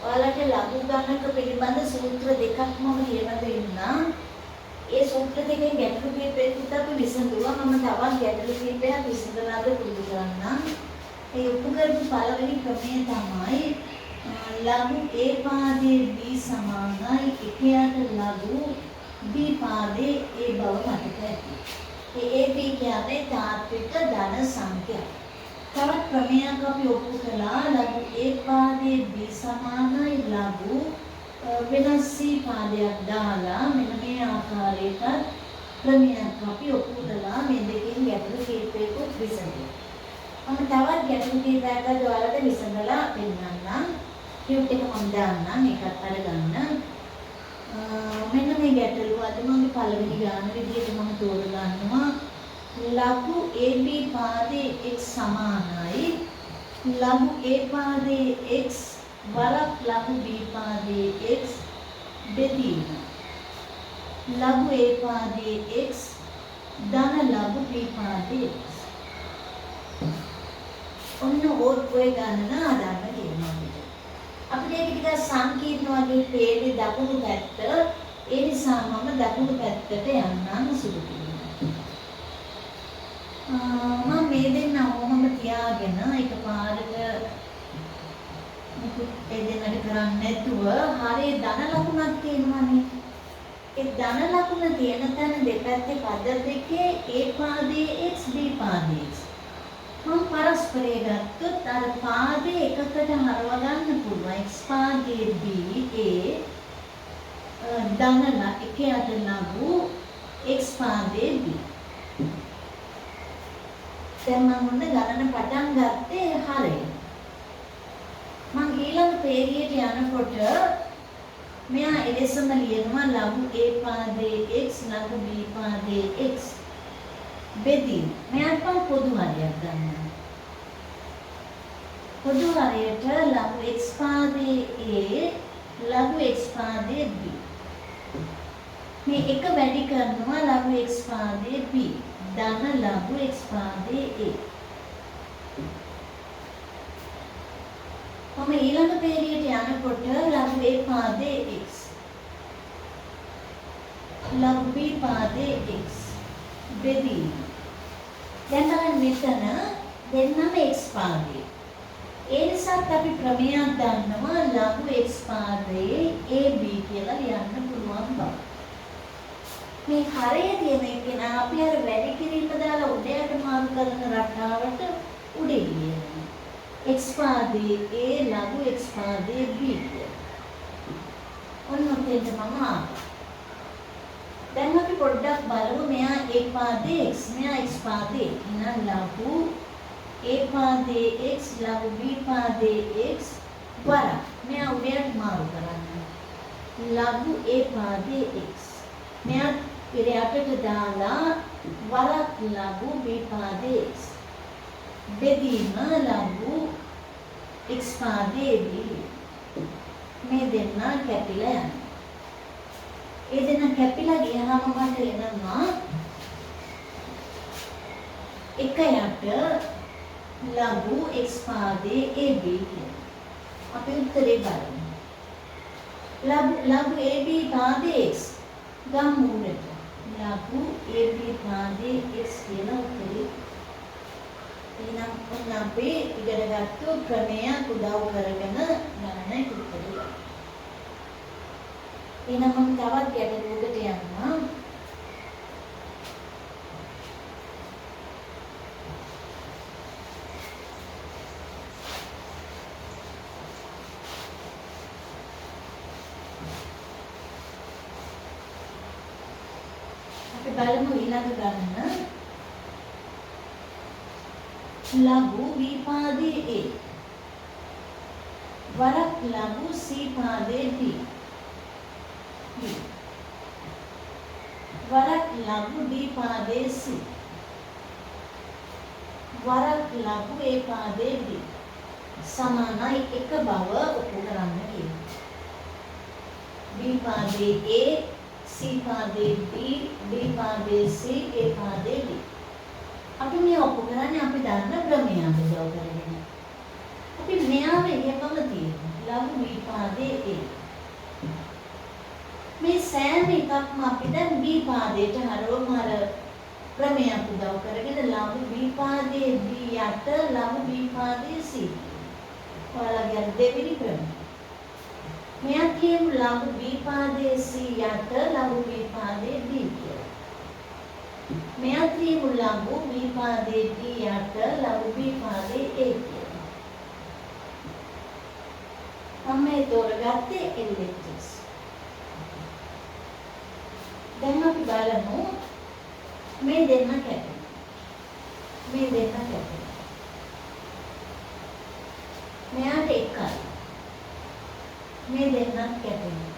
ඔයාලට ලඝු ගණක පිළිබඳ සූත්‍ර දෙකක් මම ලියලා දෙන්නම්. ඒ සූත්‍ර දෙකෙන් ගැටලු කීපයකට අපි විසඳුවා. මම තවත් ගැටලු කීපයක් විසඳලාද පුරුදු කරන්නම්. ඒ උපකරපු පළවෙනි ක්‍රමය තමයි ලඝු A පාදයේ B සමානයි එකයට ලඝු B පාදයේ A බව මතක ඇති. ඒ AB කියන්නේ තාත්වික ධන සංඛ්‍යා. තවත් ක්‍රමයක් අපි ඔප්පු කළා ලඝු A පාදයේ B සමානයි ලඝු වෙනස් C පාදයක් දාලා මෙන්න මේ ආකාරයට ක්‍රමයක් අපි ඔප්පු කළා. මේ දෙකෙන් ගැටලු කීපයකට විසඳුවා. මම තවත් ගැටලු කීපයකට ඔයාලට විසඳලා පෙන්නන්නම්. ටියුට් එක මම දාන්නම් ඒකත් අරගන්න. මෙන්න මේ ගැටලුව අද මගේ පළවෙනි ගාන විදිහට මම තෝරගන්නවා. ලඝු AB පාදයේ x සමානයි ලඝු A පාදයේ x වරක් ලඝු B පාදයේ x බෙදීම ලඝු A පාදයේ x ධන ලඝු B පාදයේ x. ඔන්න ඔය ගණන හදාන්න කියනවා. අපිට ඒක ටිකක් සංකීර්ණ වගේ පේන්නේ දකුණු පැත්ත. ඒ නිසා මම දකුණු පැත්තට යන්නම් සුදු පිළිගන්න. මම මේ දෙන්න ඔහොම තියාගෙන එකපාරට මුකුත් ඒ දෙන්නට කරන්නේ නැතුව හරිය ධන ලකුණක් තියෙනවානේ. ඒ ධන ලකුණ තියෙන තැන දෙපැත්තේ පද දෙකේ A පාදයේ x B පාදයේ x. මම පරස්පරය ගත්තොත් අර පාදේ එකකට හරව ගන්න පුළුවන්. x පාදයේ B A ධන එකයට ලඝු x පාදයේ B. දැන් මම මොන ගණන පටන් ගත්තේ හරිය. මම ඊළඟ පේරියට යනකොට මෙයා එලෙසම ලියනවා ලඝු A පාදයේ x ලඝු B පාදයේ x බෙදී. මෙයාට මම පොදු හරයක් ගන්නවා. පොදු හරයට ලඝු x පාදයේ A ලඝු x පාදයේ B. මේ එක වැඩි කරනවා ලඝු x පාදයේ B ධන ලඝු x පාදයේ A. මම ඊළඟ පේරියට යනකොට ලඝු A පාදයේ x ලඝු B පාදයේ x බෙදී. දැන් බලන්න මෙතන දෙන්නම x පාදයේ. ඒ නිසා අපි ක්‍රමයක් දන්නවා ලඝු x පාදයේ AB කියලා ලියන්න පුළුවන් බව. මේ හරය තියෙන එක නා අපි අර වැඩි කිරීම දාලා උඩයට මාරු කරන රටාවට උඩේ ලියනවා. x පාදයේ A ලඝු x පාදයේ B කියලා. ඔන්න ඔතෙන්ට මම ආවා. දැන් අපි පොඩ්ඩක් බලමු මෙයා A පාදයේ x මෙයා x පාදයේ එහෙනම් ලඝු A පාදයේ x ලඝු B පාදයේ x වරක් මෙයා උඩයට මාරු කරන්න. ලඝු A පාදයේ x මෙයා ඉරයටට දාලා වරක් ලඝු B පාදයේ x බෙදීම ලඝු x පාදයේ B. මේ දෙන්න කැපිලා යනවා. ඒ දෙන්න කැපිලා ගියාම මට එනවා එකයට ලඝු x පාදයේ AB කියලා. අපි උත්තරේ බලමු. ලඝු AB පාදයේ x ගමු උඩට. ලඝු AB පාදයේ x කියලා උත්තරේ. එහෙනම් ඔන්න අපි ඉගෙනගත්තු ක්‍රමයක් උදව් කරගෙන ගණනයි උත්තරේ. එහෙනම් මම තවත් ගැටලුවකට යනවා. අපි බලමු ඊළඟ ගණන. ලඝු B පාදයේ A වරක් ලඝු C පාදයේ B වරක් ලඝු D පාදයේ C වරක් ලඝු A පාදයේ D සමානයි එක බව ඔප්පු කරන්න කියනවා. B පාදයේ A C පාදයේ B D පාදයේ C A පාදයේ D. අපි මේ ඔප්පු කරන්නේ අපි දන්න ක්‍රමයක් උදව් කරගෙන. අපි මෙයාව එහෙමම තියෙනවා. ලඝු B පාදයේ පාදයේ A. මේ සෑම එකක්ම අපි දැන් B පාදයට හරවමු අර ක්‍රමයක් උදව් කරගෙන ලඝු B පාදයේ B යට ලඝු B පාදයේ C. ඔයාලගේ දෙවෙනි ක්‍රමය. මෙයා කියමු ලඝු B පාදයේ C යට ලඝු B පාදයේ B කියලා. මෙයා කියමු ලඝු B පාදයේ D යට ලඝු B පාදයේ A කියලා. මම මේ තෝරගත්තේ LHS. දැන් අපි බලමු මේ දෙන්න කැපෙනවා. මේ දෙන්න කැපෙනවා. මෙයාට එකයි. මේ දෙන්නත් කැපෙනවා.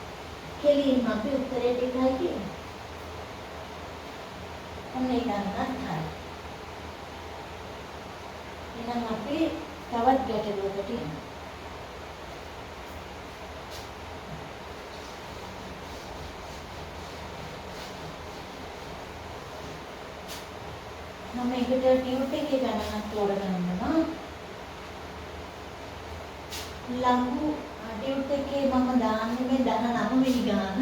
කෙලින්ම අපි උත්තරයට එකයි කියනවා. ඔන්න ඒ ගන්නත් හරි. එහෙනම් අපි තවත් ගැටලුවකට යමු. මම මේකට ටියුට් එකේ ගණනක් තෝරගන්නවා. ලඝු ටියුට් එකේ මම දාන්නේ මේ 19 වෙනි ගාන.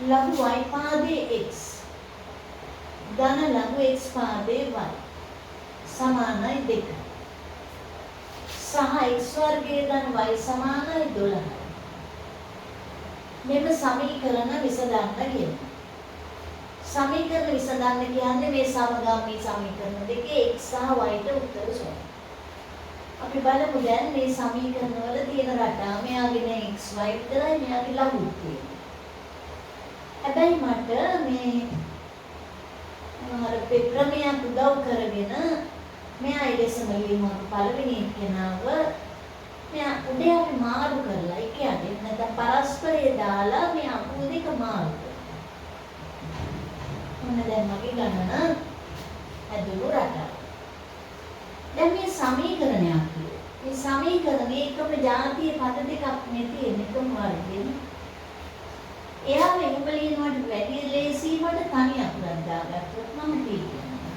ලඝු y පාදයේ x ධන ලඝු x පාදයේ y සමානයි 2. සහ x වර්ගයේ ධන y සමානයි 12. මෙන්න සමීකරණ විසඳන්න කියනවා. සමීකරණ විසඳන්න කියන්නේ මේ සමගාමී සමීකරණ දෙකේ x සහ y ට උත්තර සොයන්න. අපි බලමු දැන් මේ සමීකරණ වල තියෙන රටාව මෙයාගේ x y විතරයි මෙයාගේ ලඝුත් තියෙන්නේ. හැබැයි මට මේ අර ක්‍රමයක් උදව් කරගෙන මෙයා ඉලෙසම ලියමු පළවෙනි එක්කෙනාව මෙයා උඩේ අපි මාරු කරලා ඒ කියන්නේ නැත්නම් පරස්පරය දාලා මේ අකුරු දෙක මාරු කරනවා. මොන දැන් මගේ ගණන ඇදුණු රටාව. දැන් මේ සමීකරණයක් තියෙනවා. මේ සමීකරණේ එකම ජාතිය පද දෙකක් මේ තියෙන එකම වර්ගයෙන්. එයා මෙහෙම ලියනවට වැඩි ලේසි මට තනි අකුරක් දාගත්තොත් මම T කියනවා.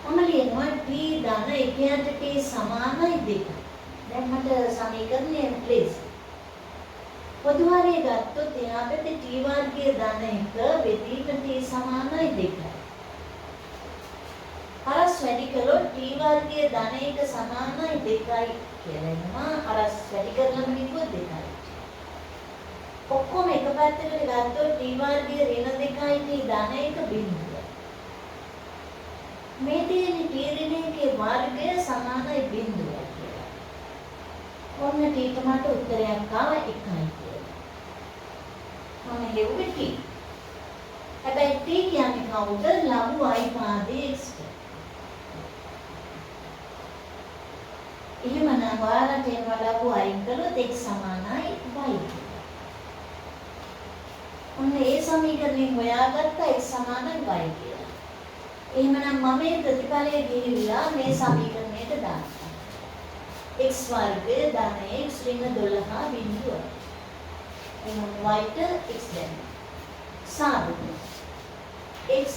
මම ලියනවා T ධන 1ට T සමානයි 2. දැන් මට සමීකරණය ලේසි. පොදු හරය ගත්තොත් එහා පැත්තේ T වර්ගයේ ධන 1 බෙදීම T සමානයි 2. අරස් වැඩි කළොත් T වර්ගයේ ධන 1 සමානයි 2යි කියලා එනවා. අරස් වැඩි කරලා මිනිකුව 2යි. ඔක්කොම එක පැත්තකට ගත්තොත් T වර්ගයේ ඍණ 2යි T ධන 1 බිඳුව. මේ තියෙන T ඍණ 1 වර්ගය සමානයි බිඳුවයි කියලා. ඔන්න T ට මට උත්තරයක් ආවා 1යි කියලා. මම හෙව්වේ T. හැබැයි T කියන්නේ කවුද? ලඝු y පාදයේ x. එහෙමනම් ඔයාලට එනවා ලඝු අයින් කළොත් x සමානයි y කියලා. ඔන්න ඒ සමීකරණයෙන් හොයාගත්ත x සමානයි y කියලා. එහෙමනම් මම මේ ප්‍රතිඵලය ගිහිල්ලා මේ සමීකරණයට දානවා. x වර්ගය ධන x ඍණ 12 බිඳුව. එහෙනම් y ට x දැන්. සාධක x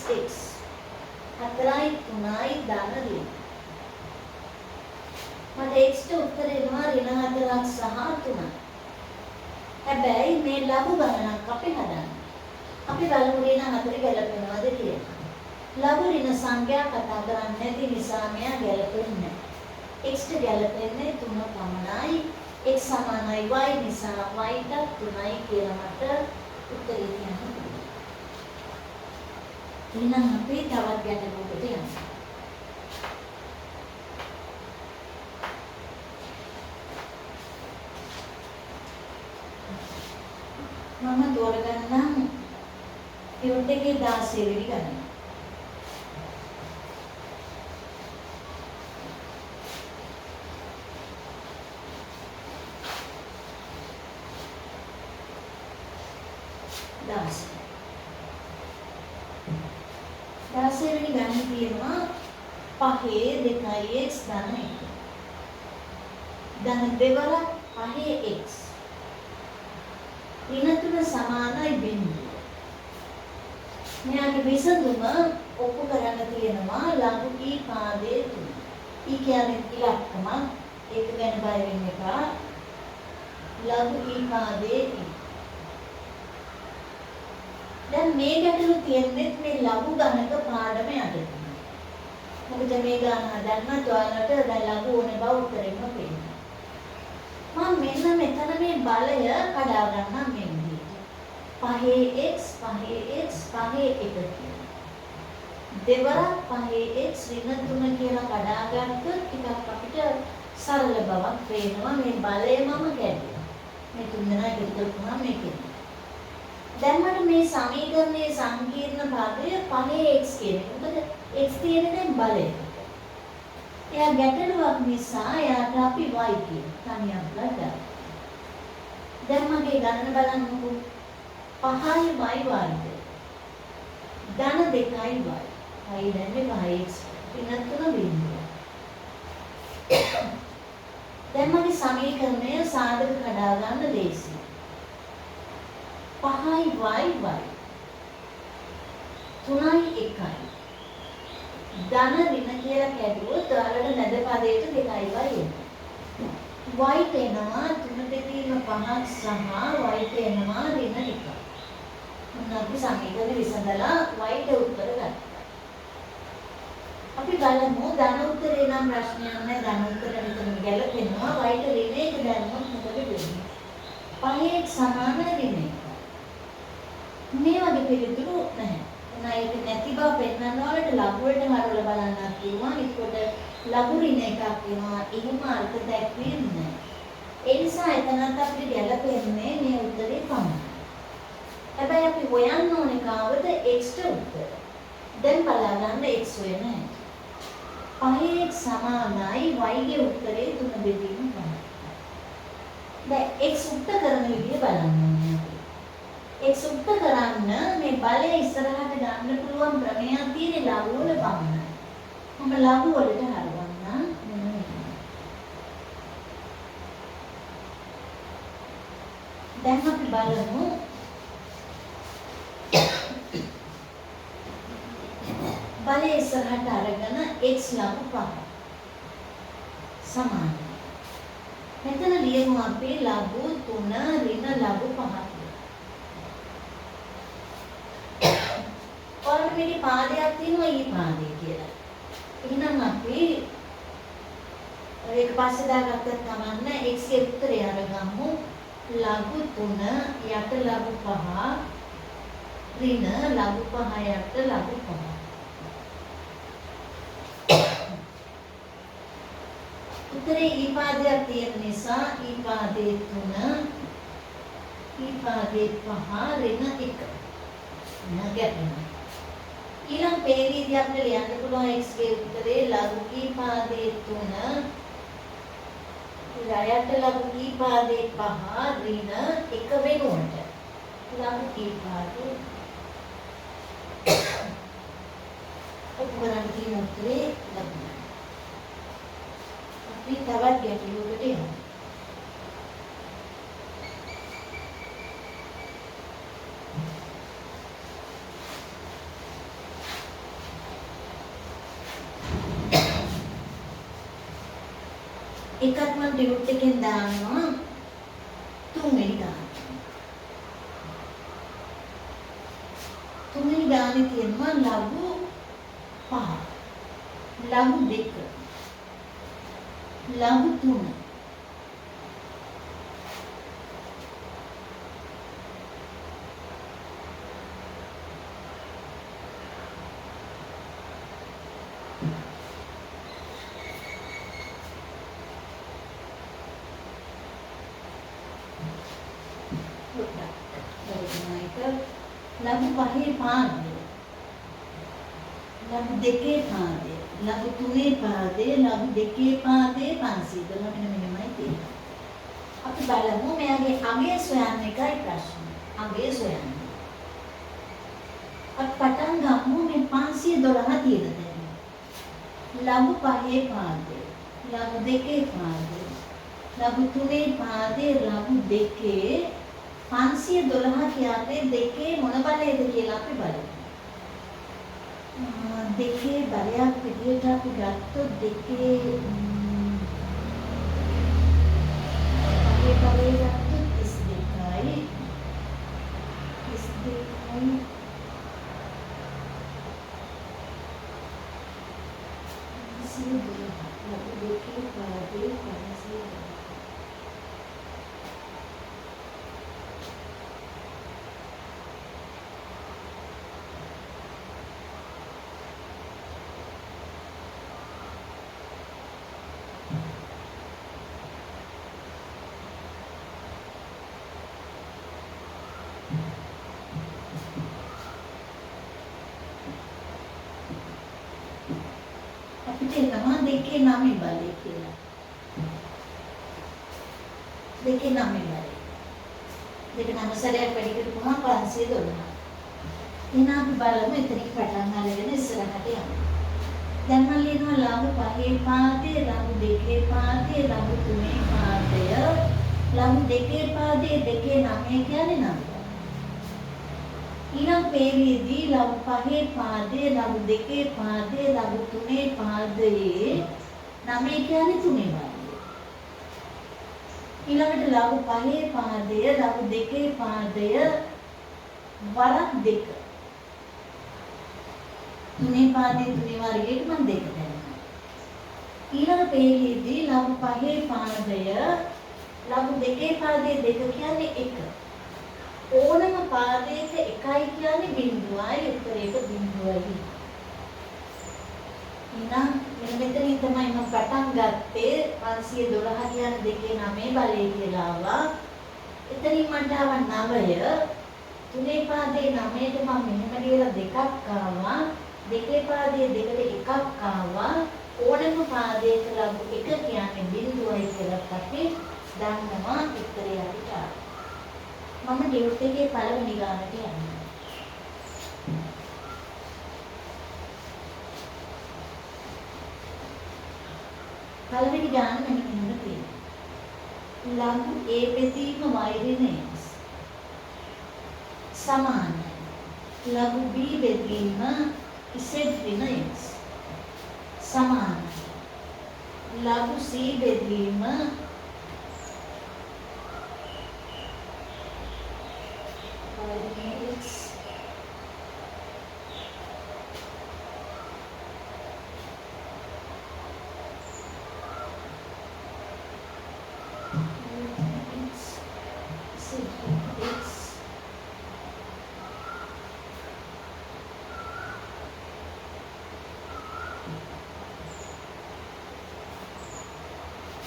4යි 3යි ධන 2. මට x ට උත්තර එනවා ඍණ 4ක් සහ 3ක්. හැබැයි මේ ලඝු ගණනක් අපි හදන්න. අපි බලමු ඍණ 4 ගැලපෙනවද කියලා. ලඝු ඍණ සංඛ්‍යා කතා කරන්නේ නැති නිසා මෙයා ගැලපෙන්නේ නැහැ. x ට ගැලපෙන්නේ 3 පමණයි. x සමානයි y නිසා y ට 3යි කියලා මට උත්තරේ කියන්න පුළුවන්. එහෙනම් අපි තවත් ගැටලුවකට යමු. මම තෝරගන්නම් ටියුට් එකේ 16 වෙනි ගණන. වෙනි ගණන තියෙනවා 5 2යි x ධන 1. ධන දෙවරක් 5x. ඍණ 3 සමානයි බිඳුව. මෙයාගේ විසඳුම ඔප්පු කරන්න තියෙනවා ලඝු e පාදයේ 3. e කියන්නේ ඉලක්කම ඒක ගැන බය වෙන්න එපා. ලඝු ඊපාදේ. දැන් මේ ගැටලු තියෙන්නේ මේ ලඝු ගණක පාඩම යටතේ. මොකද මේ ගාන හදන්න ඔයාලට දැන් ලඝු ඕනේ බව උත්තරෙම පේනවා. මම මෙන්න මෙතන මේ බලය කඩා ගන්නම් මේ විදිහට. 5x 5x 5 1 දෙවරක් 5x ඍණ 3 කියලා කඩා ගත්තොත් ටිකක් අපිට සරල බවක් පේනවා මේ බලය මම ගැටුවා. මේ තුන් දෙනා එකතු කරපුවාම මේකේ. දැන් මට මේ සමීකරණයේ සංකීර්ණ භාගය 5x කියන්නේ. මොකද x තියෙන දැන් බලය. එයා ගැටලුවක් නිසා එයාට අපි y කියන තනියක් ගත්තා. දැන් මගේ ගණන බලන්නකෝ. 5යි y වර්ගය. ධන 2යි y. y දැන්නේ 5x. ඍණ 3 බිඳුව. දැන් මගේ සමීකරණය සාධක කඩා ගන්න ලේසියි. 5යි y 3යි 1යි. ධන ඍණ කියලා කැඩුවොත් ඔයාලට නැද පදයට 2යි y එනවා. y තේනවා 3 දෙකීම 5ක් සහ y තේනවා ඍණ 1ක්. මොන අපි සමීකරණ විසඳලා y ට උත්තර ගත්තා. අපි බලමු ධන උත්තරේ නම් ප්‍රශ්නයක් නැහැ. ධන උත්තරේ මෙතන ගැලපෙනවා. y ට ඍණ 1 දැම්මොත් මොකද වෙන්නේ? 5x සමාන ඍණ 1. මේ වගේ පිළිතුරු නැහැ. ඒක නැති බව පෙන්වන්න වලට ලඝු වලට හරවලා බලන්නත් කියනවා. ඒකට ලඝු ඍණ එකක් වෙනවා. එහෙම අර්ථ දැක්වෙන්නේ නැහැ. ඒ නිසා එතනත් අපිට ගැලපෙන්නේ මේ උත්තරේ පමණයි. හැබැයි අපි හොයන්න ඕනේ කාවද x ට උත්තර. දැන් බලන්න x වෙන නැහැ. 5x සමානයි y ගේ උත්තරේ 3 බෙදීම 5. දැන් x උත්තර කරන විදිය බලන්න ඕනේ. x උත්තර කරන්න මේ බලය ඉස්සරහට ගන්න පුළුවන් ක්‍රමයක් තියෙන ලඝු වල පමණයි. මම ලඝු වලට හරවන්නම්. දැන් අපි බලමු බලය ඉස්සරහට අරගෙන x ලඝු 5 සමානයි. මෙතන ලියමු අපි ලඝු 3 ඍණ ලඝු 5. ඔයාලට මේකේ පාදයක් තියෙනවා ඊ පාදේ කියලා. එහෙනම් අපි ඒක පස්සේ දාගත්තත් කමන්නේ x ගේ උත්තරය අරගමු. ලඝු 3 යට ලඝු 5 ඍණ ලඝු 5 යට ලඝු 5. උත්තරේ ඊ පාදයක් තියෙන නිසා ඊ පාදේ 3 ඊ පාදේ 5 ඍණ 1. නැගැටෙනවා. ඊළඟ පේළියේදී අපිට ලියන්න පුළුවන් x ගේ උත්තරේ ලඝු ඊ පාදේ 3 යට ලඝු ඊ පාදේ 5 ඍණ 1 වෙනුවට ලඝු ඊ පාදේ ඔක්කොම තියෙන උත්තරේ ලැබුණා. අපි තවත් ගැටලුවකට යමු. එකක් මම ඩියුට් එකෙන් දානවා තුන්වෙනි ගාන. තුන්වෙනි ගානේ තියෙනවා ලඝු 5 ලඝු 2 ලඝු 3 ලඝු 5 පාදය ලඝු 2 පාදය ලඝු 3 පාදය ලඝු 2 පාදය 500 මෙන්න මෙහෙමයි තියෙන්නේ. අපි බලමු මෙයාගේ අගය සොයන්න එකයි ප්‍රශ්නේ. අගය සොයන්න. අපි පටන් ගමු මේ 512 තියෙන තැන. ලඝු 5 පාදය ලඝු 2 පාදය ලඝු 3 පාදය ලඝු 2 512 කියන්නේ දෙකේ මොන බලයද කියලා අපි බලමු. දෙකේ බලයක් විදියට අපි ගත්තොත් දෙකේ අපිට එනවා දෙකේ නමේ බලය කියලා. දෙකේ නමේ බලය. දෙක නම සැරයක් වැඩි කරපුවම 512. එහෙනම් අපි බලමු එතනින් පටන් අරගෙන ඉස්සරහට යමු. දැන් මම ලියනවා ලඝු පහේ පාදයේ, ලඝු දෙකේ පාදයේ, ලඝු තුනේ පාදය, ලඝු දෙකේ පාදයේ, දෙකේ නමේ කියන්නේ නම. ඊළඟ පේළියේදී ලඝු පහේ පාදයේ, ලඝු දෙකේ පාදයේ, ලඝු තුනේ පාදයේ නමේ කියන්නේ තුනේ පාදය. ඊළඟට ලඝු පහේ පාදය, ලඝු දෙකේ පාදය වරක් දෙක. තුනේ පාදයේ තුනේ වර්ගයට මම දෙක දැම්මා. ඊළඟ පේළියේදී ලඝු පහේ පාදය, ලඝු දෙකේ පාදයේ දෙක කියන්නේ එක. ඕනම පාදයක එකයි කියන්නේ බිඳුවයි, උත්තරේක බිඳුවයි. එහෙනම් මෙතනින් තමයි මම පටන් ගත්තේ 512 කියන දෙකේ නමේ බලය කියලා ආවා. එතනින් මට ආවා 9. තුනේ පාදයේ 9ට මම මෙහෙම ලියලා දෙකක් ආවා. දෙකේ පාදයේ දෙකට එකක් ආවා. ඕනම පාදයක ලඝු එක කියන්නේ බිඳුවයි කියලා අපි දන්නවා උත්තරේ අපිට ආවා. මම ඩියුට් එකේ පළවෙනි ගානට යනවා. පළවෙනි ගාන මෙන්න මෙහෙම තියෙනවා. ලඝු A බෙදීම y සමානයි. ලඝු B බෙදීම z සමානයි. ලඝු C බෙදීම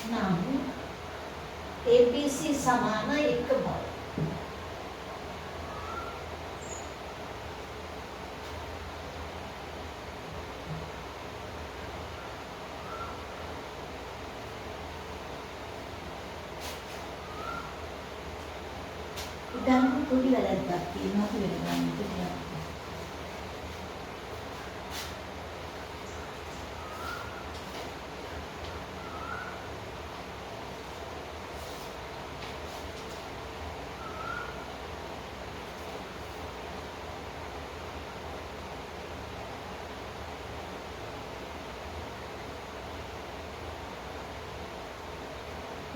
නම් ABC සමාන 1 බව. ඉතින් පොඩි වැඩක් තියෙනවා කියලා ගන්න.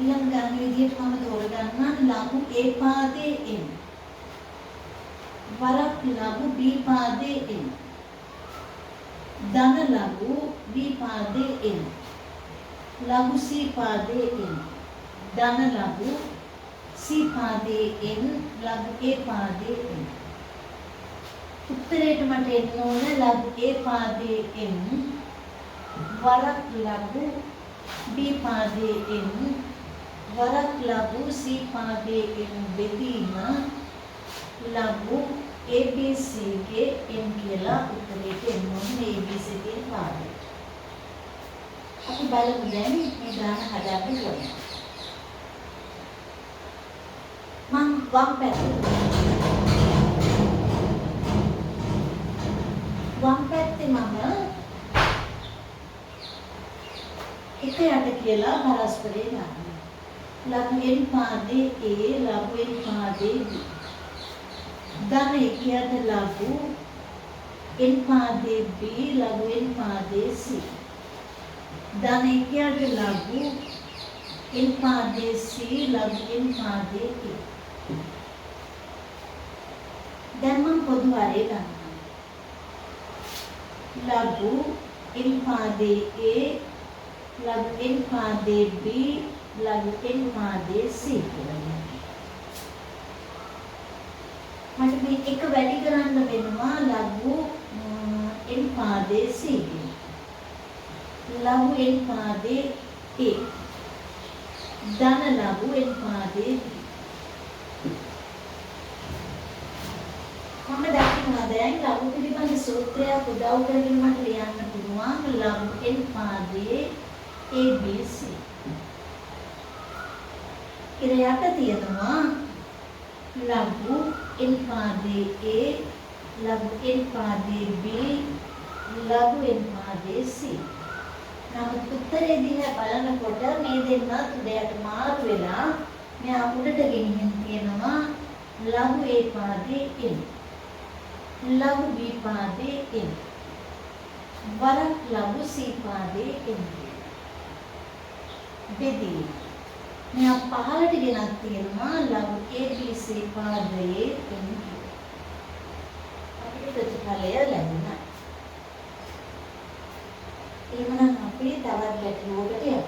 ඊළඟ ගාන විදිහට මම තෝරගන්නවා ලඝු A පාදයේ n. වරක් ලඝු B පාදයේ n. ධන ලඝු B පාදයේ n. ලඝු C පාදයේ n. ධන ලඝු C පාදයේ n. ලඝු A පාදයේ n. උත්තරේට මට එන්න ඕන ලඝු A පාදයේ n. වරක් ලඝු B පාදයේ n. වරක් ලඝු C පාදයේ n බෙදීම ලඝු ABC ගේ n කියලා උත්තරේට එන්න ඕනේ ABC ගේ පාදය. අපි බලමු දැන් මේ ගාන හදාගන්න ඕනේ. මම වම් පැත්තේ මම එක යට කියලා පරස්පරේ දානවා. ලඝු n පාදයේ A, ලඝු n පාදයේ B. ධන එකයට ලඝු n පාදයේ B, ලඝු n පාදයේ C. ධන එකයට ලඝු n පාදයේ C, ලඝු n පාදයේ A. දැන් මම පොදු වරේ ගන්නවා. ලඝු n පාදයේ A, ලඝු n පාදයේ B ලඝු n පාදයේ C කියලා. මට මේ එක වැඩි කරන්න වෙනවා ලඝු n පාදයේ C ලඝු n පාදයේ A ධන ලඝු n පාදයේ B. මම දකිනවා දැන් ලඝු පිළිබඳ සූත්‍රයක් උදව් කරගෙන මට ලියන්න පුළුවන් ලඝු n පාදයේ ABC. ඉරයට තියෙනවා ලඝු n පාදයේ A ලඝු n පාදයේ B ලඝු n පාදයේ C. නමුත් උත්තරේ දිහා බලනකොට මේ දෙන්න උඩයට මාරු වෙලා මෙයා උඩට ගෙනියන් තියෙනවා ලඝු A පාදයේ N ලඝු B පාදයේ N වරක් ලඝු C පාදයේ N බෙදී මෙයා පහළට ගෙනත් තියෙනවා ලඝු ABC පාදයේ N අපිට ප්‍රතිඵලය ලැබුණා. එහෙනම් අපි තවත් ගැටලුවකට යමු.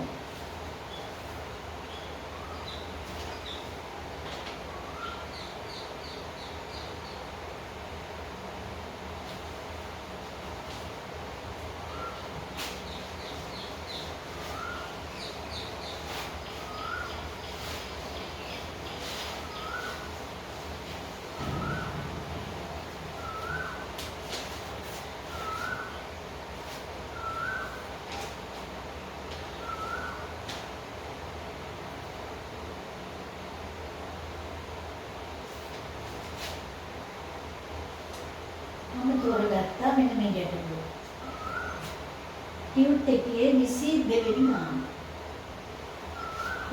මම තෝරගත්තා මෙන්න මේ ගැටලුව. ටියුට් එකේ 22 වෙනි නාම.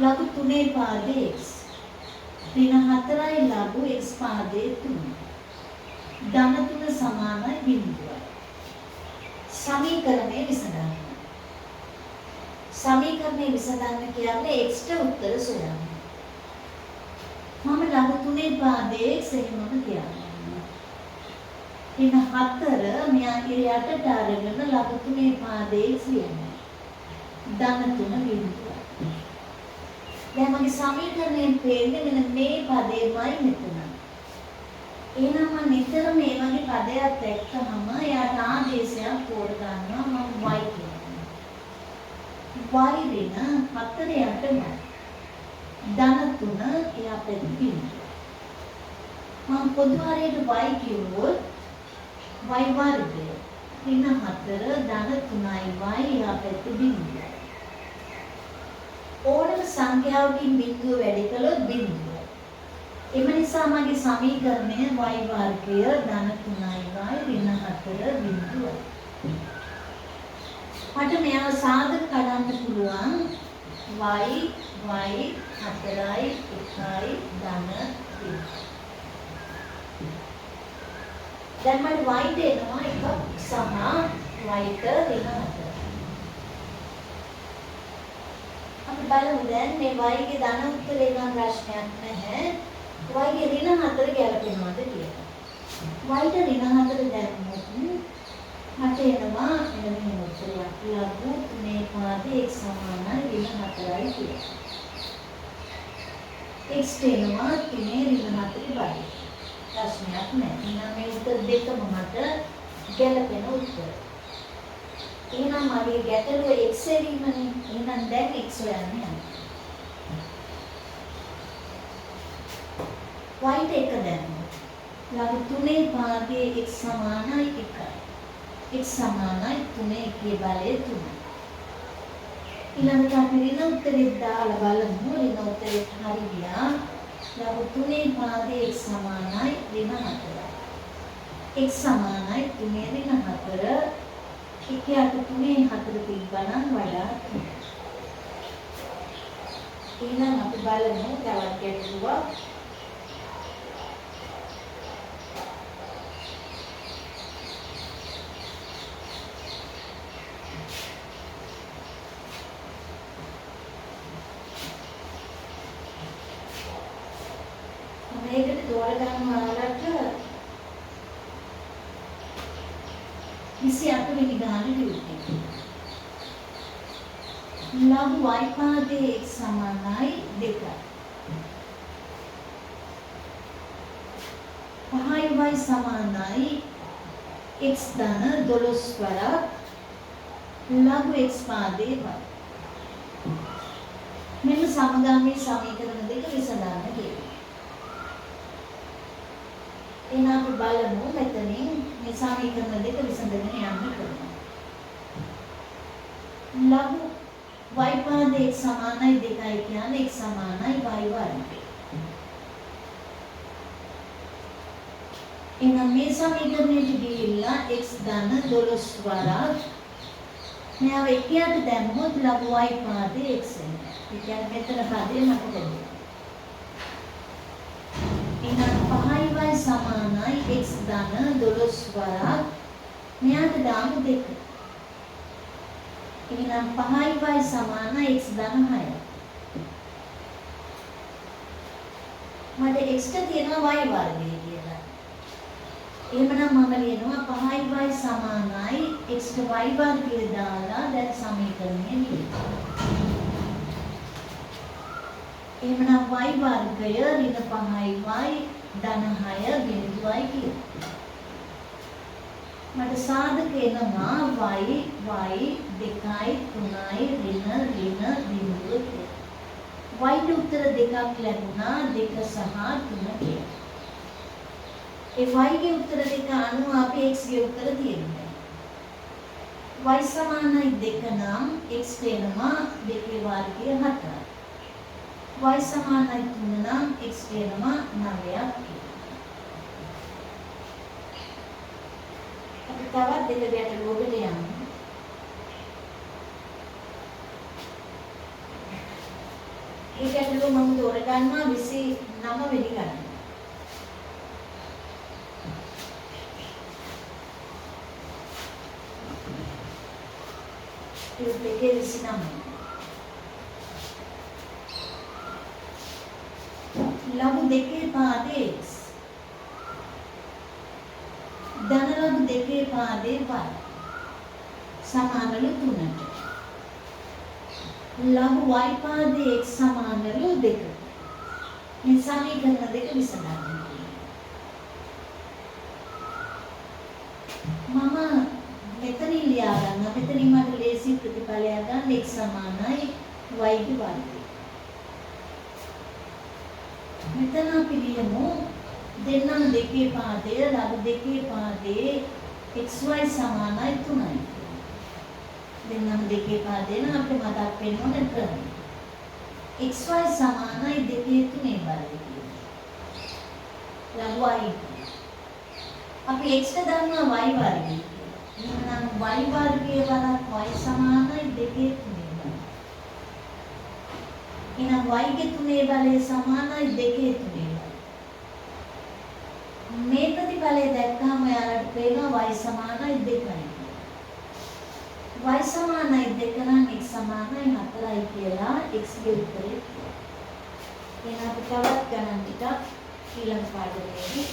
ලඝු 3 පාදයේ x. ඍණ 4යි ලඝු x පාදයේ 3. ධන 3 සමානයි බිඳුවයි. සමීකරණය විසඳන්න. සමීකරණය විසඳන්න කියන්නේ x ට උත්තර සොයන්න. මම ලඝු 3 පාදයේ x එහෙමම තියනවා. ඍණ 4 මෙයා ඉරයටට අරගෙන ලඝු 3 පාදයේ ලියනවා. ධන 3 බිඳුව. දැන් මගේ සමීකරණයෙන් පේන්නේ මෙන්න මේ පදේමයි මෙතන. එහෙනම් මම නිතර මේ වගේ පදයක් දැක්කම එයාට ආදේශයක් පොර ගන්නවා මම y කියනවා. y ඍණ 4 යටමයි. ධන 3 එයා පැත්තේ බිඳුව. මම පොදු හරියට y කිව්වොත් y වර්ගය ඍණ 4 ධන 3යි y යහපැත්ත බිඳුව. ඕනම සංඛ්‍යාවකින් බිඳුව වැඩි කළොත් බිඳුව. එම නිසා මගේ සමීකරණය y වර්ගය ධන 3යි y ඍණ 4 බිඳුව. මට මෙයාව සාධක කඩන්න පුළුවන් y 4යි 1යි ධන 3. දැන් මට y ට එනවා එකක් සහ y ට ඍණ 4. අපි බලමු දැන් මේ y ගේ ධන උත්තරේ නම් ප්‍රශ්නයක් නැහැ. y ගේ ඍණ 4 ගැලපෙනවද කියලා. y ට ඍණ 4 දැම්මොත් මට එනවා මෙන්න උත්තරයක්. ලඝු 3 පාදයේ x සමානයි ඍණ 4යි කියලා. x ට එනවා 3 ඍණ 4 බයි. ප්‍රශ්නයක් නැහැ. එහෙනම් මේ උත්තර දෙකම මට ගැලපෙන උත්තර. එහෙනම් මගේ ගැටලුව x එවීමනේ. එහෙනම් දැන් x හොයන්න යන්න. y ට එක දැම්මොත් ලඝු 3 පාදයේ x සමානයි 1යි. x සමානයි 3 එකේ බලය 3යි. ඊළඟට අපි ඍණ උත්තරේ දාලා බලමු. ඍණ උත්තරේ හරි ගියා. ලඝු 3 පාදයේ x සමානයි ඍණ 4යි. x සමානයි 3 ඍණ 4. එකයට 3 4 තිබ්බනම් වඩා 3. ඊළඟ අපි බලමු තවත් ගැටලුවක්. මේකට තෝරගන්න ඔයාලට 28 වෙනි ගාන ටියුට් එක. ලඝු y පාදයේ x සමානයි 2යි. 5y සමානයි x ධන 12 වරක් ලඝු x පාදයේ y. මෙන්න සමගාමී සමීකරණ දෙක විසඳන්න කියලා. එහෙනම් අපි බලමු මෙතනින් මේ සමීකරණ දෙක විසඳගෙන යන්න කරනවා. ලඝු y පාදයේ x සමානයි 2යි කියන්නේ x සමානයි y වර්ගය. එහෙනම් මේ සමීකරණයට ගිහිල්ලා x ධන 12 වරක් මෙයාව එකියට දැම්මොත් ලඝු y පාදයේ x එනවා. ඒ කියන්නේ මෙතන පදේ මට දෙන්න. එහෙනම් 5y සමානයි x ධන 12 වරක් මෙයාට දාමු 2. එහෙනම් 5y සමානයි x ධන 6. මට x ට තියෙනවා y වර්ගය කියලා. එහෙමනම් මම ලියනවා 5y සමානයි x ට y වර්ගය දාලා දැන් සමීකරණය ලියනවා. එහෙමනම් y වර්ගය ඍණ 5y ධන 6 බිඳුවයි කියලා. මට සාධක එනවා y 2යි 3යි ඍණ බිඳුව කියලා. y ට උත්තර දෙකක් ලැබුණා 2 සහ 3 කියලා. ඒ y ගේ උත්තර දෙක අනුව අපි x ගේ උත්තර තියෙනවා. y සමානයි 2 නම් x වෙනවා 2 වර්ගය 7යි. y සමානයි 3 නම් x වෙනවා 9ක් කියලා. අපි තවත් දෙක ගැටලුවකට යමු. ඒ ගැටලුව මම තෝරගන්නවා 29 වෙනි ගණන. ඒ දෙකේ 29. ලඝු දෙකේ පාදයේ x ධන ලඝු දෙකේ පාදයේ y සමානලු 3ට. ලඝු y පාදයේ x සමානලු 2. මේ සමීකරණ දෙක විසඳන්න. මම මෙතනින් ලියා ගන්න. මෙතනින් මට ලේසි ප්‍රතිඵලයක් ගන්න x සමානයි y ගේ වර්ගය. මෙතන අපි ලියමු දෙන්නම් දෙකේ පාදය ලඝු දෙකේ පාදයේ xy සමානයි 3යි. දෙන්නම් දෙකේ පාදේ නම් අපිට මතක් වෙන්න ඕන ක්‍රමය. xy සමානයි 2 3 වර්ගය කියලා. ලඝු y. අපි x ට දානවා y වර්ගය කියලා. එහෙනම් y වර්ගයේ වරක් y සමානයි 2 3 වර්ගය. එහෙනම් y ගේ 3 බලය සමානයි 2 3 වර්ගය. මේ ප්‍රතිඵලය දැක්කම ඔයාලට පේනවා y සමානයි 2යි. y සමානයි 2 නම් x සමානයි 4යි කියලා x ගේ උත්තරේ. එහෙනම් අපි තවත් ගණන් ටිකක් ඊළඟ පාඩමේදී